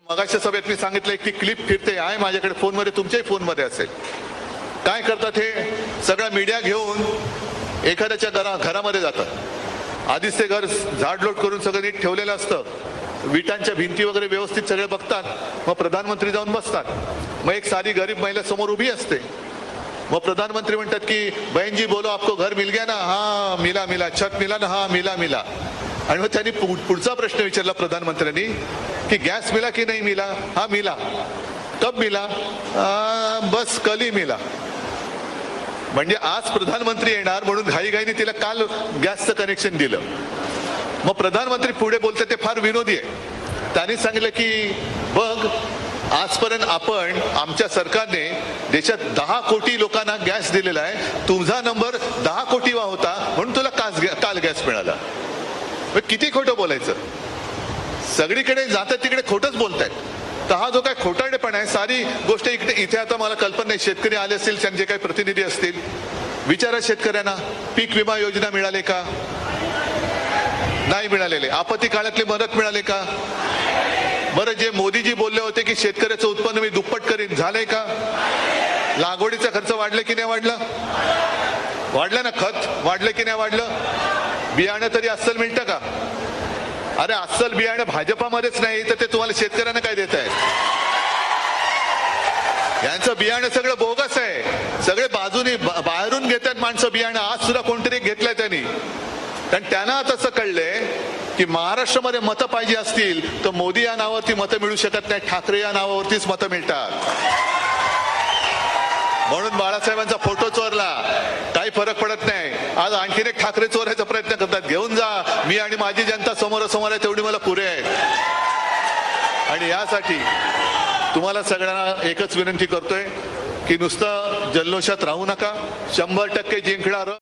मगाच्या सभेत मी सांगितलं की क्लिप फिरते आहे माझ्याकडे फोनमध्ये, तुमच्याही फोनमध्ये असेल. काय करतात हे सगळा मीडिया घेऊन एखाद्याच्या घरामध्ये जातात. आधीच ते घर झाडलोट करून सगळं नीट ठेवलेलं असतं, विटांच्या भिंती वगैरे व्यवस्थित सगळे बघतात. मग प्रधानमंत्री जाऊन बसतात. मग एक साधी गरीब महिला समोर उभी असते. मग प्रधानमंत्री म्हणतात की बहन जी बोलो आपको घर मिल गया ना. हा मिला मिला. छत मिला ना. हा मिला मिला. आणि मग त्यांनी पुढचा प्रश्न विचारला प्रधानमंत्र्यांनी की गॅस मिला की नाही मिला. हा मिला. कब मिला. बस कल ही मिला. म्हणजे आज प्रधानमंत्री येणार म्हणून घाईघाईने तिला काल गॅसचं कनेक्शन दिलं. मग प्रधानमंत्री पुढे बोलतात ते फार विनोदी आहे. त्यांनी सांगितलं की बघ आजपर्यंत आपण आमच्या सरकारने देशात 10 कोटी लोकांना गॅस दिलेला आहे. तुझा नंबर 10 कोटीवा होता म्हणून तुला काल गॅस मिळाला. किती खोटं बोलायचं. सगळीकडे जातात तिकडे खोटंच बोलतायत. तर हा जो काय खोटारडेपणा आहे, सारी गोष्ट इथे आता मला कल्पना नाही. शेतकरी आले असतील, त्यांचे काही प्रतिनिधी असतील, विचारा शेतकऱ्यांना पीक विमा योजना मिळाले का. नाही मिळालेले. आपत्ती काळातली मदत मिळाले का. बरं जे मोदीजी बोलले होते की शेतकऱ्याचं उत्पन्न मी दुप्पट करीन, झालंय का. लागवडीचा खर्च वाढले की नाही वाढला. वाढलं ना. खत वाढलं की नाही वाढलं. बियाणं तरी अस्सल मिळतं का. अरे अस्सल बियाणं भाजपामध्येच नाही तर ते तुम्हाला शेतकऱ्यांना काय देत आहे. यांचं बियाणं सगळं बोगस आहे. सगळे बाजूनी बाहेरून घेतात माणसं बियाणं. आज सुद्धा कोणतरी घेतलंय त्यांनी. कारण त्यांना आता असं कळलंय की महाराष्ट्रामध्ये मतं पाहिजे असतील तर मोदी या नावावरती मतं मिळू शकत नाही, ठाकरे या नावावरतीच मतं मिळतात. म्हणून बाळासाहेबांचा फोटो चोरला, काही फरक पडत नाही. आज आणखीन एक ठाकरे चोरायचा प्रयत्न करतात. घेऊन जा, मी आणि माझी जनता समोरासमोर आहे तेवढी मला पुरे आहेत. आणि यासाठी तुम्हाला सगळ्यांना एकच विनंती करतोय की नुसतं जल्लोषात राहू नका. 100% जिंकणार.